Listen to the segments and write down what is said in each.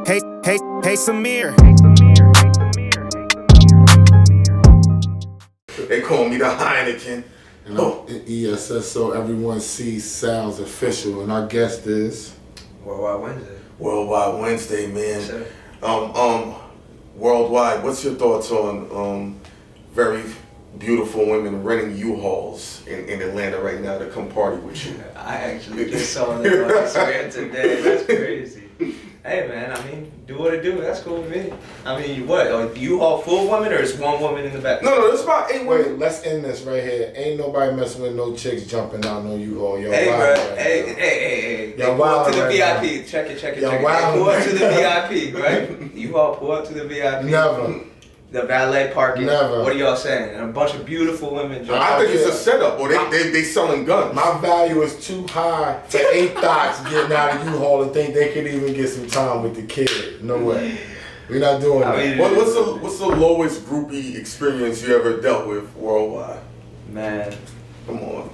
Hey, Samir. They call me the Hynaken. And I'm ESS, so everyone sees Sal's official, and our guest is Worldwide Wednesday. Worldwide Wednesday, man. Sure. Worldwide, what's your thoughts on very beautiful women renting U-Hauls in Atlanta right now to come party with you? I actually just saw that on Instagram today. That's crazy. Hey man, I mean, do what it do. That's cool with me. I mean, what? You all full women, or is one woman in the back? No, it's about 8 women. Wait, let's end this right here. Ain't nobody messing with no chicks jumping out no U-Haul. Y'all Hey, wild bro. right now. Hey. Y'all Pull up wild to the right VIP. Check it. Y'all wild Pull up right to the VIP, right? You all pull up to the VIP. Never. The valet parking. Never. What are y'all saying? And a bunch of beautiful women. I think it's a setup, or they selling guns. My value is too high for 8 thoughts getting out of U-Haul and think they could even get some time with the kid. No way. We're not doing that. What's the lowest groupie experience you ever dealt with worldwide? Man, Come on.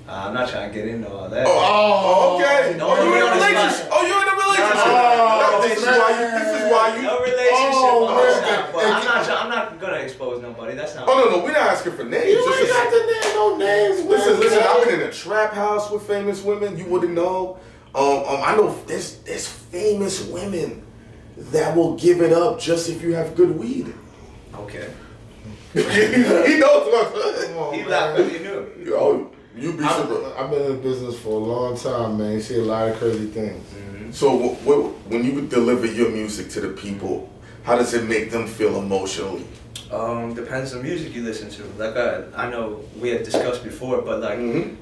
I'm not trying to get into all that. Oh, okay. No, You're in a no, relationship. Oh, you're in a relationship. No, This is why you. No relationship. Oh, But I'm not gonna expose nobody. That's not. Oh no, we're not asking for names. You ain't got to name no names. Listen. I've been in a trap house with famous women. You wouldn't know. I know there's famous women that will give it up just if you have good weed. Okay. He knows what. He laughed because he knew. Yo, you be surprised. I've been in business for a long time, man. You see a lot of crazy things. So when you would deliver your music to the people, how does it make them feel emotionally? Depends on music you listen to. Like I know we had discussed before, but like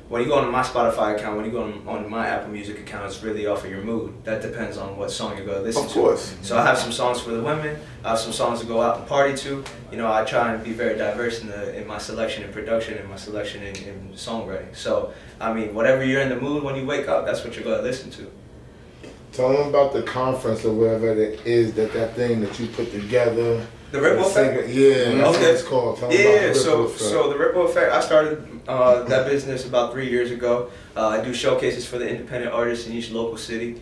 when you go on my Spotify account, when you go on my Apple Music account, it's really off of your mood. That depends on what song you're gonna listen to. Of course. So I have some songs for the women. I have some songs to go out and party to. You know, I try and be very diverse in my selection and production and my selection in songwriting. So I mean, whatever you're in the mood when you wake up, that's what you're gonna listen to. Tell them about the conference or whatever it is that thing that you put together. The Ripple Effect? Yeah, that's Okay. what it's called. Tell them about the Ripple Effect. So the Ripple Effect, I started that business about 3 years ago. I do showcases for the independent artists in each local city,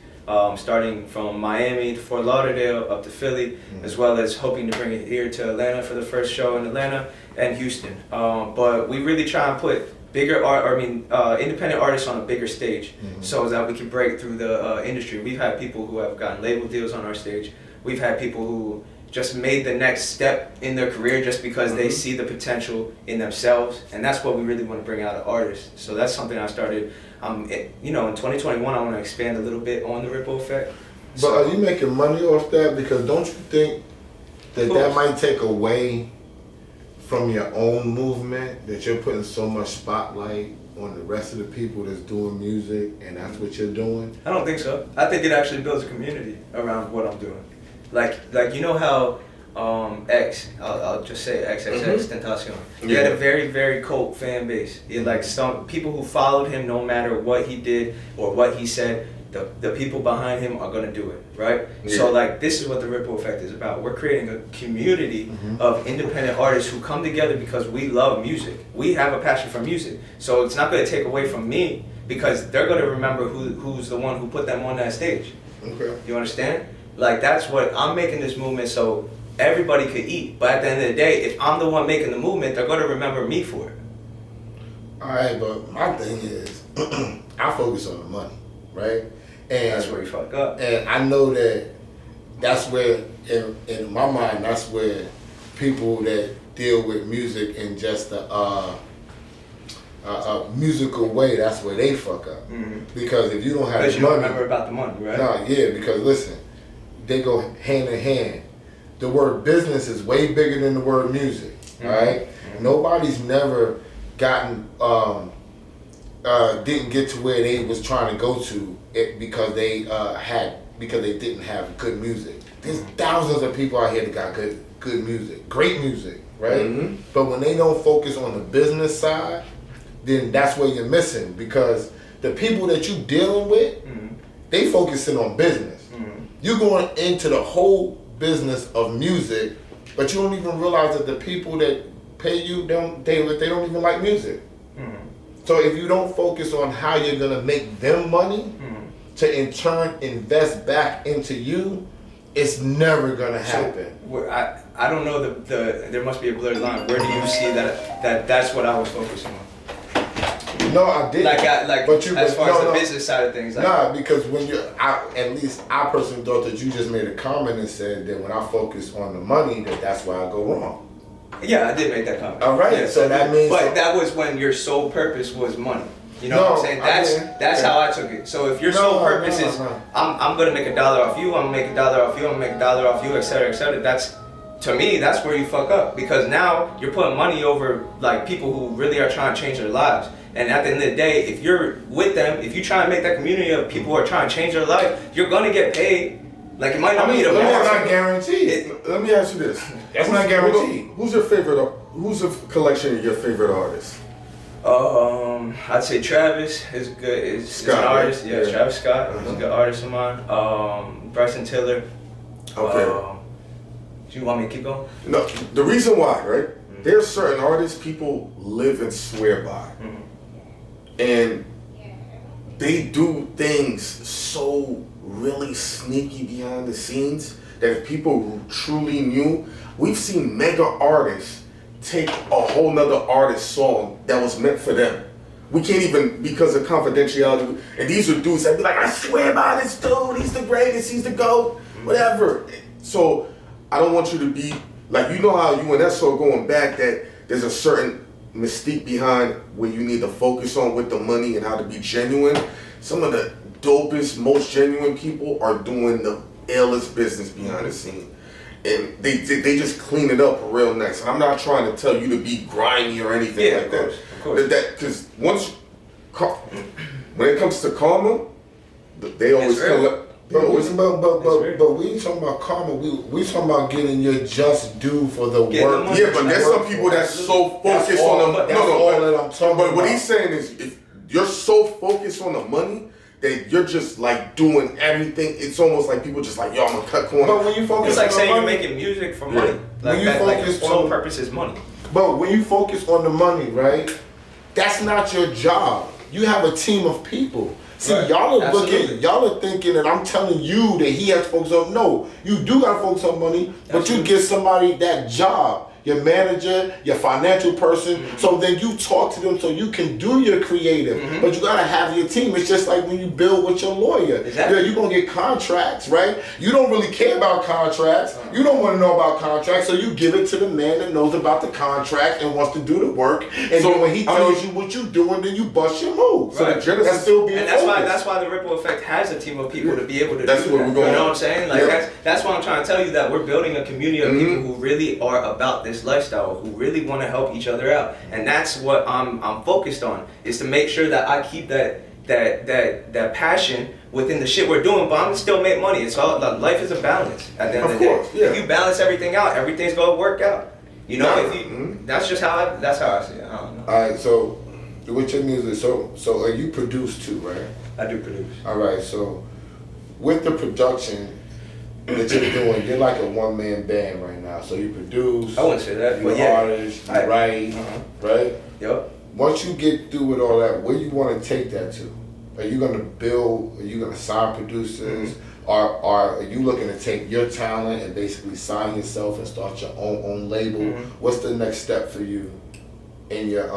starting from Miami to Fort Lauderdale up to Philly, as well as hoping to bring it here to Atlanta for the first show in Atlanta and Houston. But we really try and put independent artists on a bigger stage, so that we can break through the industry. We've had people who have gotten label deals on our stage. We've had people who just made the next step in their career just because they see the potential in themselves, and that's what we really want to bring out of artists. So that's something I started. In 2021, I want to expand a little bit on the Ripple Effect. But are you making money off that? Because don't you think that might take away from your own movement, that you're putting so much spotlight on the rest of the people that's doing music, and that's what you're doing? I don't think so. I think it actually builds a community around what I'm doing. Like you know how I'll just say XXX Tentacion. He had a very, very cult fan base. He had like some people who followed him no matter what he did or what he said. The people behind him are gonna do it, right? Yeah. So like this is what the Ripple Effect is about. We're creating a community of independent artists who come together because we love music. We have a passion for music. So it's not gonna take away from me because they're gonna remember who's the one who put them on that stage. Okay. You understand? Like that's what I'm making this movement so everybody could eat. But at the end of the day, if I'm the one making the movement, they're gonna remember me for it. Alright, but my thing is I focus on the money, right? And that's where you fuck up. And I know that's where in my mind that's where people that deal with music in just a musical way, that's where they fuck up. Because if you don't have because you money, don't remember about the money, right? Nah, yeah, because listen, they go hand in hand. The word business is way bigger than the word music, right? Nobody's never gotten, didn't get to where they was trying to go to because they didn't have good music. There's thousands of people out here that got good music, great music, right? But when they don't focus on the business side, then that's where you're missing, because the people that you dealing with, they focusing on business. You're going into the whole business of music, but you don't even realize that the people that pay you, they don't even like music. So if you don't focus on how you're gonna make them money to in turn invest back into you, it's never gonna happen. I don't know there must be a blurred line. Where do you see that's what I was focusing on? No, I didn't. But as far as the business side of things. Because when at least I personally thought that you just made a comment and said that when I focus on the money, that's where I go wrong. Yeah, I did make that comment. All right, yeah, so that means. But that was when your sole purpose was money. You know what I'm saying? That's how I took it. So if your sole purpose is, I'm gonna make $1 off you, I'm gonna make $1 off you, I'm gonna make $1 off you, etc., etc. That's, to me, that's where you fuck up, because now you're putting money over like people who really are trying to change their lives. And at the end of the day, if you're with them, if you try and make that community of people who are trying to change their life, you're gonna get paid. Like it might not be the most. That's not guaranteed. Let me ask you this. That's not guaranteed. Who's your favorite? Who's a collection of your favorite artists? I'd say Travis is good. Is an artist. Yeah, Travis Scott is a good artist of mine. Bryson Tiller. Okay. Do you want me to keep going? No. The reason why, right? There's certain artists people live and swear by, and they do things so really sneaky behind the scenes that if people truly knew, we've seen mega artists take a whole nother artist's song that was meant for them. We can't even, because of confidentiality, and these are dudes that be like, I swear by this dude, he's the greatest, he's the GOAT, whatever. So I don't want you to be, like, you know how you and Esso are going back, that there's a certain mystique behind where you need to focus on with the money and how to be genuine. Some of the dopest, most genuine people are doing the illest business behind the scene. And they just clean it up real nice. I'm not trying to tell you to be grimy or anything like that. Of course. Because when it comes to karma, they always collect. But we ain't talking about karma. We talking about getting your just due for the work. Yeah, but there's some people that's so focused on the money. But what he's saying is, if you're so focused on the money that you're just like doing everything, it's almost like people just like, yo, I'm gonna cut corners. But when you focus, it's like on saying the money, you're making music for money. Like your sole purpose is money. But when you focus on the money, right? That's not your job. You have a team of people. See, y'all are looking, y'all are thinking that I'm telling you that he has to focus on. No, you do gotta focus on money, but you give somebody that job, your manager, your financial person, so then you talk to them so you can do your creative. But you gotta have your team. It's just like when you build with your lawyer. Exactly. Yeah, you're gonna get contracts, right? You don't really care about contracts. You don't want to know about contracts, so you give it to the man that knows about the contract and wants to do the work. And so then when he tells you what you're doing, then you bust your move. So the Genesis still being and that's why the Ripple Effect has a team of people to be able to do that. We're going. You know what I'm saying? Like that's why I'm trying to tell you that we're building a community of people who really are about this lifestyle, who really want to help each other out, and that's what I'm focused on, is to make sure that I keep that passion within the shit we're doing, but I'm still make money. It's all, life is a balance at the end of the day. Yeah. If you balance everything out, everything's gonna work out. You know, if you, that's just how I see it. I don't know. All right, so with your music, so you produce too, right? I do produce. All right, so with the production that you're doing, you're like a one-man band right now. So you produce. I wouldn't say that, you're but an artist, you write, right? Yep. Once you get through with all that, where you want to take that to? Are you gonna build? Are you gonna sign producers? Or are you looking to take your talent and basically sign yourself and start your own label? What's the next step for you in your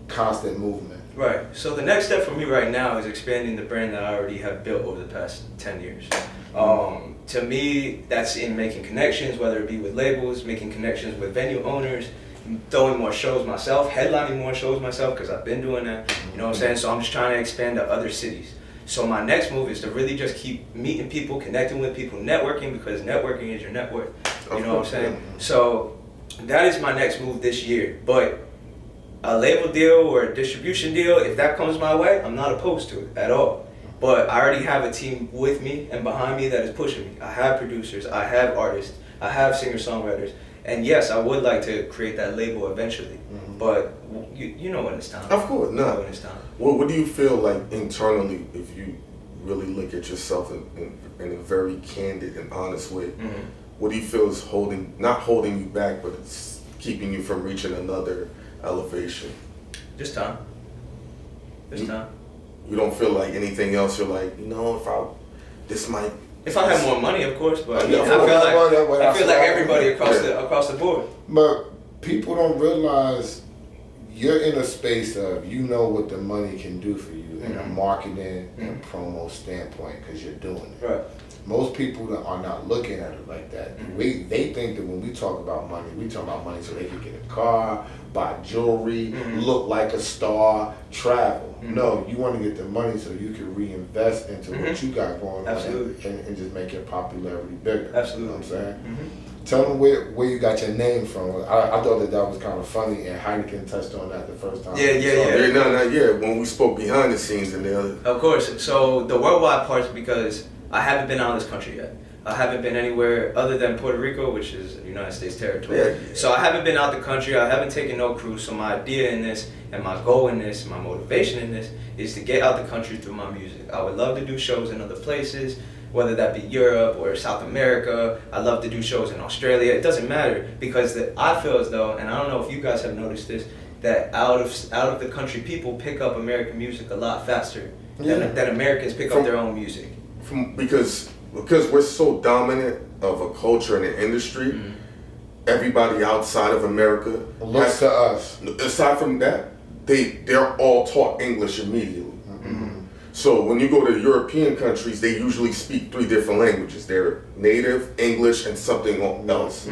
constant movement? Right. So the next step for me right now is expanding the brand that I already have built over the past 10 years. To me, that's in making connections, whether it be with labels, making connections with venue owners, throwing more shows myself, headlining more shows myself, because I've been doing that. You know what I'm saying? So I'm just trying to expand to other cities. So my next move is to really just keep meeting people, connecting with people, networking, because networking is your net worth. You know what I'm saying? So that is my next move this year. But a label deal or a distribution deal, if that comes my way, I'm not opposed to it at all. But I already have a team with me and behind me that is pushing me. I have producers, I have artists, I have singer-songwriters. And yes, I would like to create that label eventually. But you know when it's time. Of course, no. You know when it's time. Well, what do you feel like internally, if you really look at yourself in a very candid and honest way? What do you feel is not holding you back, but it's keeping you from reaching another elevation? Just time. Just time. You don't feel like anything else? You're like, this might If I had more money, of course, but I Yeah, feel like everybody across the board. But people don't realize you're in a space of what the money can do for you in a marketing and promo standpoint because you're doing it. Right. Most people that are not looking at it like that. They think that when we talk about money, we talk about money so they can get a car, buy jewelry, look like a star, travel. No, you want to get the money so you can reinvest into what you got going on and just make your popularity bigger. Absolutely. You know what I'm saying? Tell them where you got your name from. I thought that was kind of funny, and Hynaken touched on that the first time. Yeah. When we spoke behind the scenes and the other. Of course. So the worldwide part is because I haven't been out of this country yet. I haven't been anywhere other than Puerto Rico, which is United States territory. Yeah. So I haven't been out the country. I haven't taken no cruise. So my idea in this and my goal in this, my motivation in this is to get out the country through my music. I would love to do shows in other places, whether that be Europe or South America. I love to do shows in Australia. It doesn't matter because I feel as though, and I don't know if you guys have noticed this, that out of the country people pick up American music a lot faster than Americans pick up their own music. Because we're so dominant of a culture and an industry, everybody outside of America looks to us. Aside from that, they're all taught English immediately. So when you go to European countries, they usually speak 3 different languages. They're native, English, and something else.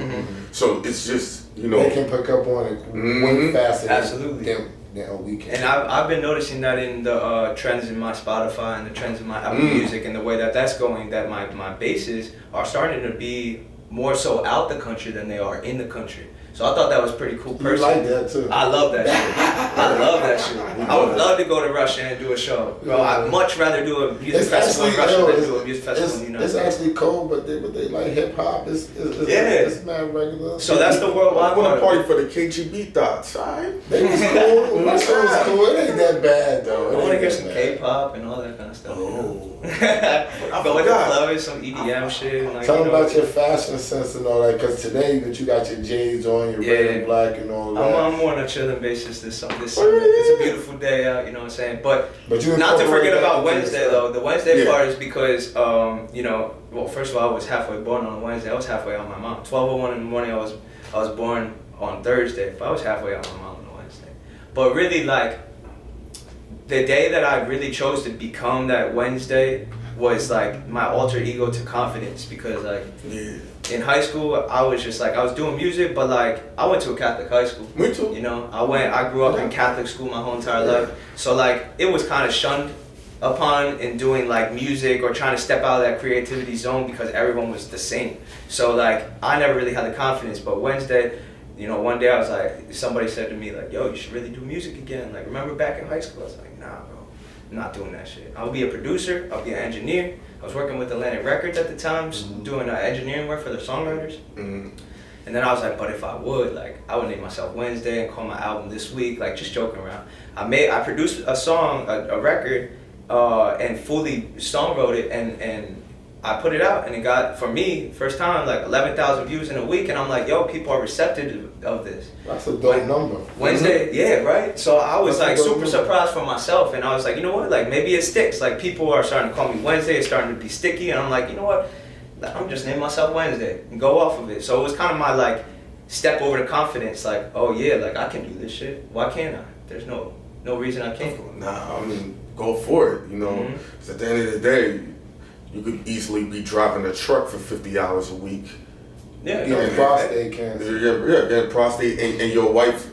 So it's just, They can pick up on it way faster Absolutely. than we can. And I've been noticing that in the trends in my Spotify and the trends in my Apple Music and the way that's going, that my bases are starting to be more so out the country than they are in the country. So I thought that was pretty cool. You like that too. I love that shit. I love that shit. I would love to go to Russia and do a show. Bro, I'd much rather do a music festival in Russia than do a music festival in the United States. It's actually cool, but they like hip hop. It's mad regular. So that's the worldwide I want part. to party for the KGB thoughts, alright? They was cool. That shit was cool. It ain't that bad though. I want to hear some K-pop and all that kind of stuff. Go with the club, some EDM shit. Like, Tell them about your fashion sense and all that, because today that you got your J's on, your red and black and all that. I'm more on a chilling basis this summer. It's a beautiful day out, you know what I'm saying? But you not to forget about incorporate Wednesday though. The Wednesday part is because, well, first of all, I was halfway born on Wednesday. I was halfway out my mom. 12:01 in the morning, I was born on Thursday, but I was halfway out my mom on Wednesday. But really, like, the day that I really chose to become that Wednesday was like my alter ego to confidence, because like in high school I was just like, I was doing music, but like I went to a Catholic high school. Me too. You know, I grew up in Catholic school my whole entire life. So like it was kind of shunned upon in doing like music or trying to step out of that creativity zone because everyone was the same. So like I never really had the confidence. But Wednesday, you know, one day I was like, somebody said to me like, yo, you should really do music again. Like, remember back in high school? I was like, nah, bro, I'm not doing that shit. I'll be a producer, I'll be an engineer. I was working with Atlantic Records at the time, doing engineering work for the songwriters. And then I was like, but if I would, like, I would name myself Wednesday and call my album This Week, like just joking around. I produced a song, a record, and fully songwrote it, and I put it out, and it got, for me, first time, like 11,000 views in a week, and I'm like, yo, people are receptive of this. That's a dope number. Wednesday, yeah, right? So I was like super surprised for myself, and I was like, you know what, like maybe it sticks. Like people are starting to call me Wednesday, it's starting to be sticky, and I'm like, you know what, I'm just naming myself Wednesday and go off of it. So it was kind of my like step over to confidence, like, oh yeah, like I can do this shit. Why can't I? There's no reason I can't. Nah, I mean, go for it, you know. 'Cause at the end of the day, you could easily be driving a truck for 50 hours a week. Yeah, Getting prostate cancer. Yeah, getting prostate, and your wife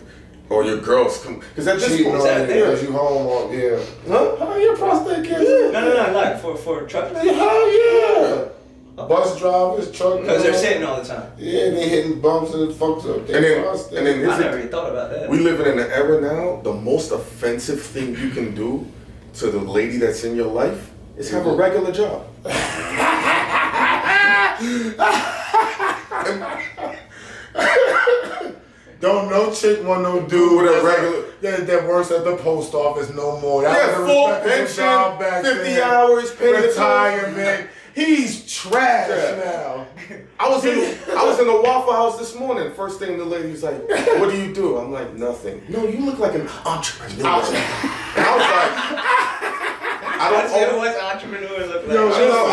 or your girls come. Because at this Cheating point, on you because you home on, yeah. huh? How your prostate cancer? No, like for truck. Hell yeah. Bus drivers, truck Because they're drivers. sitting all the time. Yeah, they hitting bumps and it fucks up their And then prostate. I here's never even thought about that. we living in an era now. The most offensive thing you can do to the lady that's in your life is have a regular job. Don't no chick want no dude With a that's regular- that works at the post office no more. That Yeah, was a full respectable job pension, back 50 then. hours, paid retirement. He's trash Yeah. now. I was in the Waffle House this morning. First thing the lady's like, "What do you do?" I'm like, "Nothing." No, you look like an entrepreneur. And I was like, I don't What's entrepreneur look like?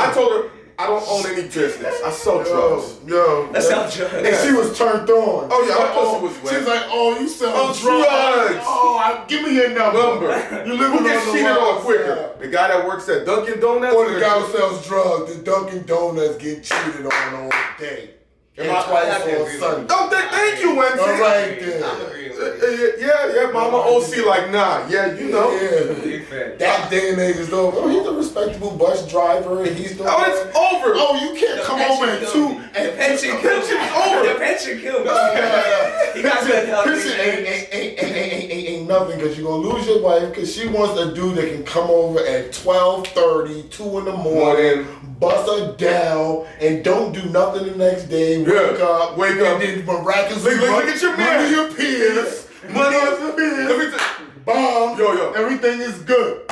I told her, I don't own any business. I sell drugs. Yo, That sounds good. And she was turned on. Oh, yeah, her pussy was She wet. was like, oh, you sell Oh, drugs. drugs. Give me your number. You live Who on gets the cheated on wild quicker? side. The guy that works at Dunkin' Donuts? Or the guy who sells drugs. The Dunkin' Donuts get cheated on all day. And Am I- twice I can on agree Sunday. Oh, thank you, Wednesday. All right, then. I'm agreeing with you. Yeah, Mama OC like, nah, yeah, you know. Yeah. Big fan. That day and age is over. Oh, he's a respectable bus driver and he's doing Oh, it's over. Oh, you can't come over at 2 The pension and killed me. over. The pension killed me. Yeah. He got good health Pension insurance. ain't nothing because you're gonna lose your wife because she wants a dude that can come over at 12:30, 2 in the morning, bust her down, and don't do nothing the next day. Wake up, and then miraculously Look at your man. money appears. Money appears. Let me Bomb. Yo. Everything is good.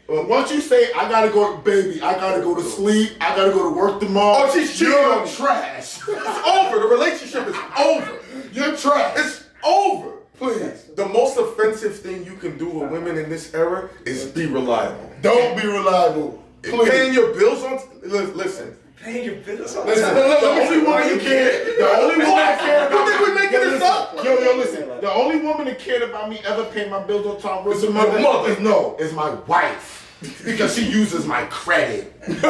Once you say, I gotta go, baby, I gotta go to sleep, I gotta go to work tomorrow. Oh, she's cheating You're on me. trash. It's over. The relationship is over. You're trash. It's over. Please. The most offensive thing you can do with women in this era is be reliable. Don't be reliable. Please. Paying your bills on. Listen. Paying your bills on Listen, time. the only woman you cared, the only woman that cared You about think we making this up? Yo, listen. The only woman that cared about me ever paying my bills on time was Your mother. is my wife. Because she uses my credit. That's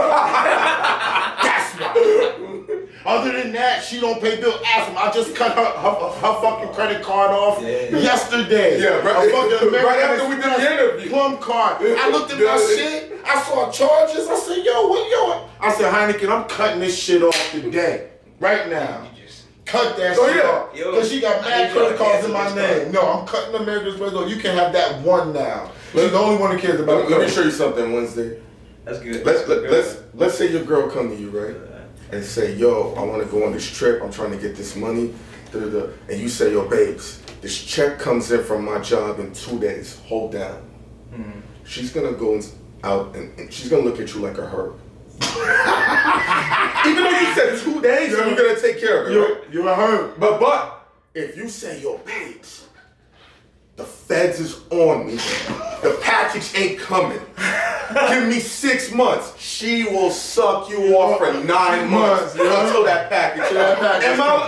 why. Other than that, she don't pay bills. Ask him. I just cut her fucking credit card off yesterday. Yeah, A fucking right after American we did the Express interview. Plum card. I looked at my shit. I saw charges. I said, yo. I said, Hynaken, I'm cutting this shit off today. Right now. Cut that shit off. Because she got mad credit cards in my name. No, I'm cutting American Express off. You can have that one now. She's the only one that cares about Let me show you something Wednesday. That's good. Let's say your girl come to you, right? And say, yo, I want to go on this trip. I'm trying to get this money. And you say, yo, babes, this check comes in from my job in 2 days. Hold down. Mm-hmm. She's going to go out and she's going to look at you like a herb. Even though you said 2 days, you're going to take care of it, right? You're a herb. But if you say, yo, babes, the feds is on me. The package ain't coming. Give me 6 months. She will suck you off for 9 months until that package.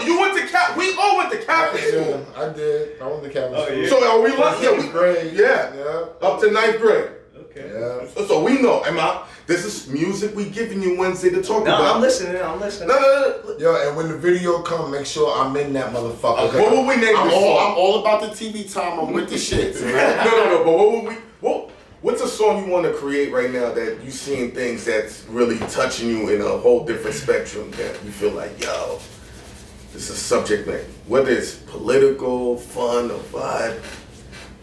You went to Cap. We all went to Catholic school. Yeah, I did. I went to Catholic school. So are we lucky? Yeah, grade. Yeah. Up to 9th grade. Okay. Yeah. So we know. This is music we giving you Wednesday to talk about. I'm listening. No. Yo, and when the video come, make sure I'm in that motherfucker. What would we name this song? I'm all about the TV time. I'm with the shits, man. No. But what would we? What's a song you want to create right now that you seeing things that's really touching you in a whole different spectrum that you feel like, yo, this is a subject matter, whether it's political, fun, or vibe.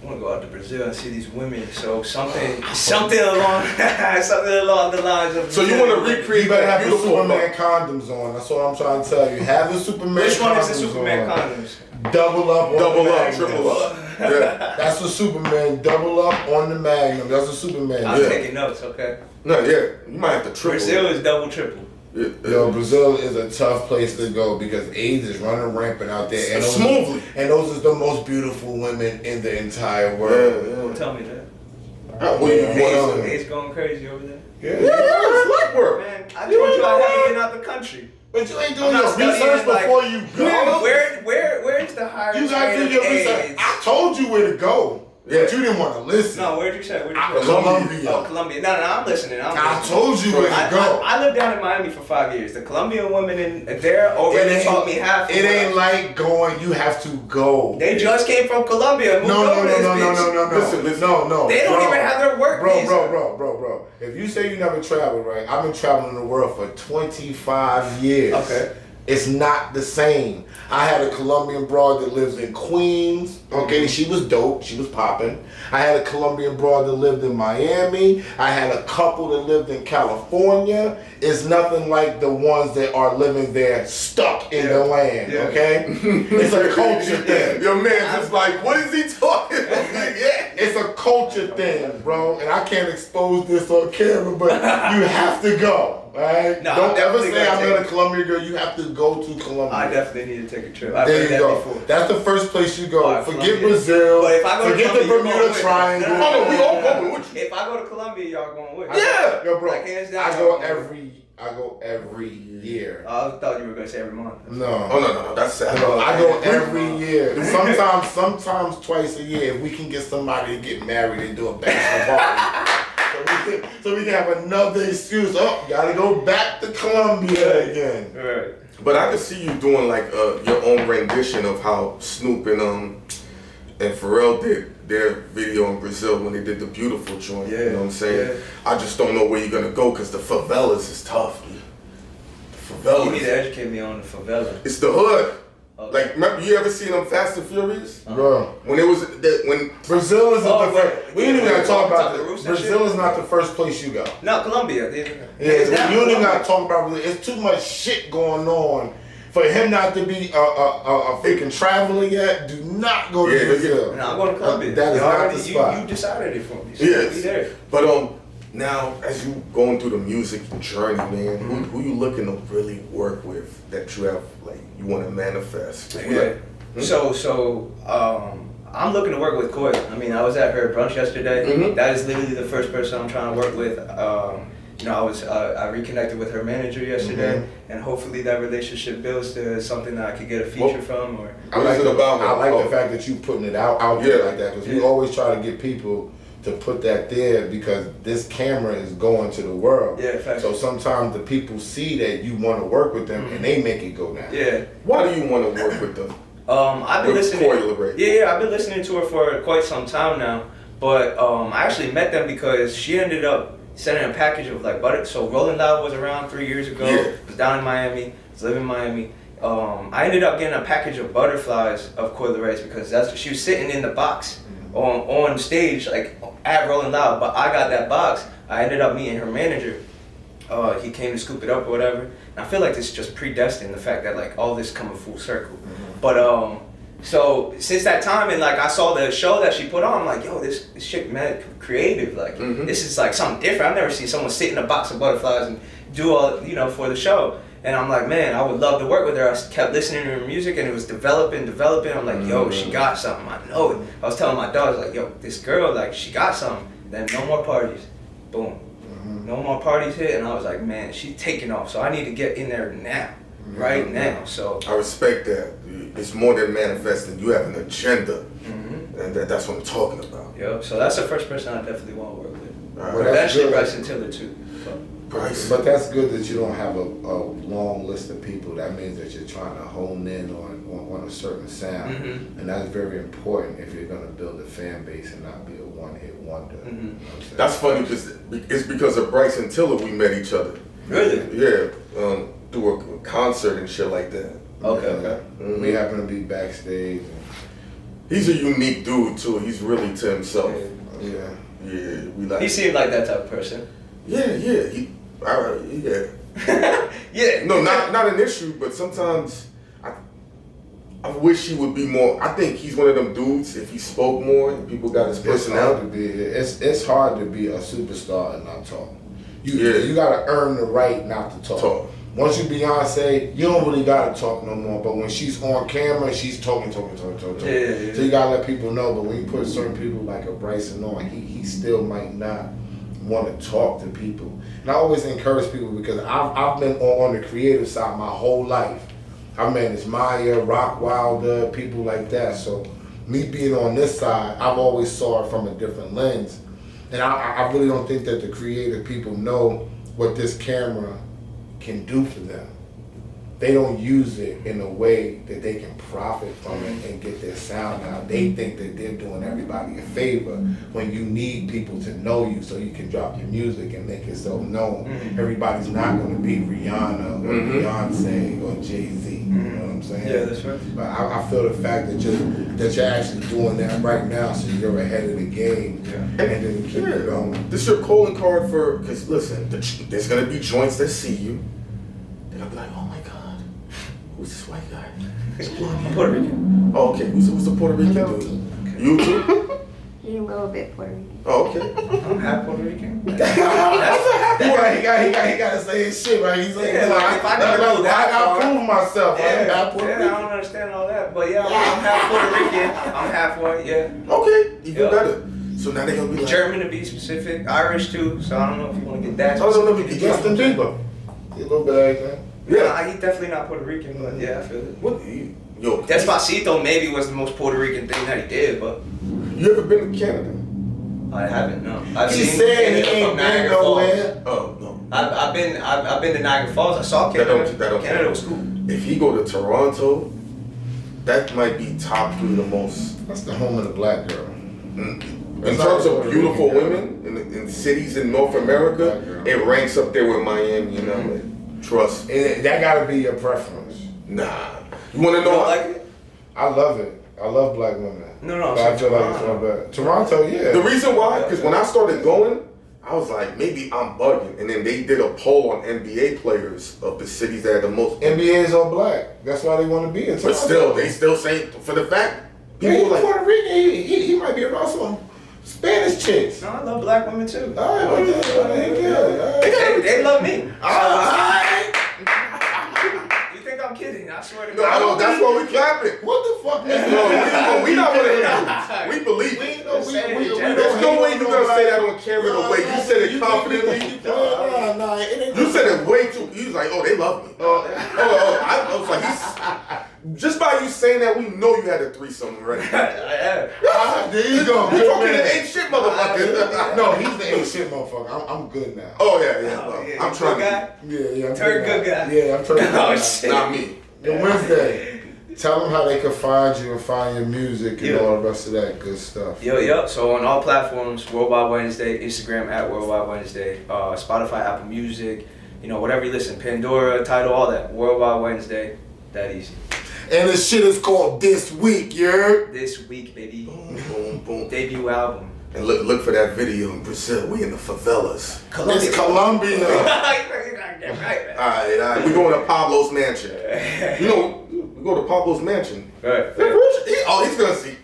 I want to go out to Brazil and see these women. So something along the lines of. So you want to recreate You better that have the beautiful Superman condoms on. That's what I'm trying to tell you. Have the Superman Which one is the condoms Superman on. condoms? Double up, Magnum. triple up. Yeah. That's the Superman. Double up on the Magnum. That's the Superman. I'm Yeah. taking notes. Okay. No, yeah, you might have to triple. Brazil is double, triple. Yeah. Yo, Brazil is a tough place to go because AIDS is running rampant out there. And Smoothly. And those are the most beautiful women in the entire world. Don't tell me that. It's AIDS going crazy over there. like work. Man, I told you I haven't been out the country. But you ain't I'm doing not your research studying, like, before you go. Where is the highest You gotta rate do of your research. AIDS? I told you where to go. Yeah. But you didn't want to listen. No, where'd you say? Colombia. Oh, Colombia. No, I'm listening. I told you where to go. I lived down in Miami for 5 years. The Colombian women in there already taught me half. It ain't like going. You have to go. They just came from Colombia. And moved No. over this bitch. Listen. No. They don't even have their work visa. Bro. If you say you never traveled, right? I've been traveling the world for 25 years. Okay. It's not the same. I had a Colombian broad that lives in Queens. Okay, she was dope. She was popping. I had a Colombian broad that lived in Miami. I had a couple that lived in California. It's nothing like the ones that are living there stuck in the land. Yeah. Okay, it's a culture thing. Your man's just like, what is he talking about? Yeah. It's a culture thing, bro. And I can't expose this on camera, but you have to go. Right? No, Don't I'm ever definitely say gonna I'm take not a it. Colombia girl. You have to go to Colombia. I definitely need to take a trip. I've There heard you that go. before. That's the first place you go. Alright, Forget Colombia. Brazil. But if I go to Forget the Colombia, you're Bermuda going with me. Triangle. No, Oh, no, we all going with you. If I go to Colombia, y'all going with me. Yeah. Yo, bro. Like, hands down, I y'all go going every year. I thought you were gonna say every month. No. Oh no, that's sad. I go every year. Sometimes twice a year. If we can get somebody to get married and do a bachelor party, so we can have another excuse. Oh, gotta go back to Colombia again. Right. But I could see you doing like your own rendition of how Snoop and Pharrell did their video in Brazil when they did the Beautiful joint. Yeah, You know what I'm saying? yeah. I just don't know where you're gonna go because the favelas is tough. The You need favelas. to educate me on the favela. It's the hood. Okay. Like, remember you ever seen them Fast and Furious? Bro, When it was when Brazil isn't Oh, the wait. first. We ain't even gotta talk about the this. roots and Brazil shit? is not the first place you go. No, Colombia. Yeah, Hands down, you ain't even Colombia. gotta talk about Brazil. It's too much shit going on for him not to be a freaking traveler yet. Do not go to Yeah, Brazil. No, I'm going to Colombia. That is You not already- the spot. You decided it for me. So Yes. Be there. But now as you going through the music journey, man, who you looking to really work with that you have like you want to manifest? Yeah. I'm looking to work with Koi. I mean, I was at her brunch yesterday. Mhm. That is literally the first person I'm trying to work with. I reconnected with her manager yesterday, and hopefully that relationship builds to something that I could get a feature from. Or I like, What is it about? I like Oh. the fact that you putting it out there Yeah. like that because we Yeah. always try to get people to put that there because this camera is going to the world. Yeah, facts. So sometimes the people see that you want to work with them and they make it go down. yeah. Why do you want to work with them? I've been With listening. Koi Liberace. Yeah, I've been listening to her for quite some time now. But I actually met them because she ended up sending a package of like butter. So Rolling Loud was around 3 years ago. Yeah. Was down in Miami. Was living in Miami. I ended up getting a package of butterflies of Koi Liberace because she was sitting in the box on stage like at Rolling Loud. But I got that box. I ended up meeting her manager. He came to scoop it up or whatever. And I feel like this is just predestined, the fact that like all this coming full circle. But so since that time and like I saw the show that she put on, I'm like, yo, this shit mad creative. Like this is like something different. I've never seen someone sit in a box of butterflies and do all for the show. And I'm like, man, I would love to work with her. I kept listening to her music and it was developing. I'm like, yo, she got something. I know it. I was telling my daughters like, yo, this girl, like she got something. Then no more parties. Boom. No more parties hit, and I was like, man, she's taking off, so I need to get in there now, right now. So I respect that. It's more than manifesting. You have an agenda, and that's what I'm talking about. yep. So that's the first person I definitely want to work with. All Well, right. that's Eventually, good. Bryson Tiller too. Bryce. But that's good that you don't have a long list of people. That means that you're trying to hone in on a certain sound. And that's very important if you're going to build a fan base and not be a one-hit wonder. You know what I'm saying? That's funny because it's because of Bryson Tiller we met each other. Really? Yeah, through a concert and shit like that. Okay. We happen to be backstage. He's a unique dude too. He's really to himself. Yeah. Yeah, we like. He seemed like that type of person. Yeah. Yeah. Yeah. No, not an issue, but sometimes I wish he would be more. I think he's one of them dudes. If he spoke more, and people got his It's hard to personality. be. It's hard to be a superstar and not talk. You Yeah. gotta earn the right not to talk. Talk. Once you Beyonce, you don't really gotta talk no more. But when she's on camera, she's talking. Yeah. So you gotta let people know. But when you put certain people like a Bryson on, he still might not want to talk to people. And I always encourage people because I've been on the creative side my whole life. I managed Maya, Rock Wilder, people like that. So me being on this side, I've always saw it from a different lens. And I really don't think that the creative people know what this camera can do for them. They don't use it in a way that they can profit from it and get their sound out. They think that they're doing everybody a favor when you need people to know you so you can drop your music and make yourself known. Everybody's not going to be Rihanna or Beyonce or Jay-Z. You know what I'm saying? Yeah, that's right. But I feel the fact that you're actually doing that right now, so you're ahead of the game, and then you keep it going. This your calling card for, because listen, there's going to be joints that see you. They're going to be like, oh my God, who's this white guy? I'm Puerto Rican. Oh, okay, who's the Puerto Rican dude? You too? You're a little bit Puerto Rican. Oh, okay. I'm half Puerto Rican. Puerto he got to say his shit, right? He's like, Yeah, like, if I gotta go I that gotta far- prove myself. Yeah, Puerto I Rican. don't understand all that, but yeah, I'm half Puerto Rican. I'm half white, yeah. Okay, even Yeah. better. So now they're gonna be like, German to be specific, Irish too. So I don't know if you want to get that. Oh, no, no, specific. Justin Bieber. He a little bit of everything. yeah. He's definitely not Puerto Rican, but yeah, I feel it. What? Yo, Despacito maybe was the most Puerto Rican thing that he did, but you ever been to Canada? I haven't. No, I've He seen said he Canada ain't from been Niagara Falls. nowhere. Oh no. I've been to Niagara Falls. I saw Canada. That don't Canada count. was cool. If he go to Toronto, that might be top 3 the most. That's the home of the black girl. In terms of beautiful women in cities in North America, it ranks up there with Miami. You know, trust. And that gotta be your preference. Nah. You want to You know? don't like it? I love it. I love black women. No, But I feel like it's my bad. Toronto, yeah. The reason why, because when I started going, I was like, maybe I'm bugging. And then they did a poll on NBA players of the cities that had the most. NBA is all black. That's why they want to be in Toronto. But still, they still say, for the fact, People people like like, Puerto Rican. He might be around some Spanish chicks. No, I love black women too. All right, They love me. All right. You think I'm kidding? I swear to no, God. that's why we clapping. What the fuck? No, we not one of them. We believe it. There's no way you're gonna say that on camera the way you said it confidently. Nah, it ain't. You said it way too. You was like, oh, they love me. I was like, just by you saying that, we know you had a threesome already. Yeah. There you go. You Good talking man. to ain't shit, motherfucker. No, he's the ain't shit motherfucker. I'm good now. Oh yeah. Oh, yeah. I'm You trying. good guy? Yeah. I'm Turn now. good guy. Yeah, I'm turning Oh, good shit. Not me. guy. Wednesday. Tell them how they can find you and find your music and Yeah. all the rest of that good stuff. Yo. So on all platforms, Worldwide Wednesday, Instagram at Worldwide Wednesday, Spotify, Apple Music, whatever you listen, Pandora, Tidal, all that. Worldwide Wednesday, that easy. And this shit is called This Week, you heard? This week, baby. Boom, boom, boom. Debut album. And look for that video in Brazil. We in the favelas. It's Colombia. Right. All right. We going to Pablo's mansion. We go to Pablo's mansion. Right. He's gonna see.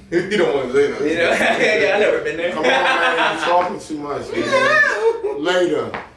He don't want to say nothing. Yeah, I never been there. Come on, man. You're talking too much, man. Later.